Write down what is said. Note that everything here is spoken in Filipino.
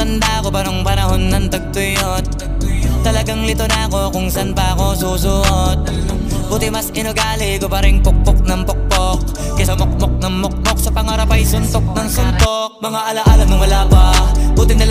tanda ko pa nung panahon ng tagtuyot. Talagang lito na ako kung san pa ako susuot. Buti mas inugali ko pa rin pukpok ng pukpok kesa mokmok ng mokmok. Sa pangarap ay suntok ng suntok. Mga alaala nung wala pa, buti na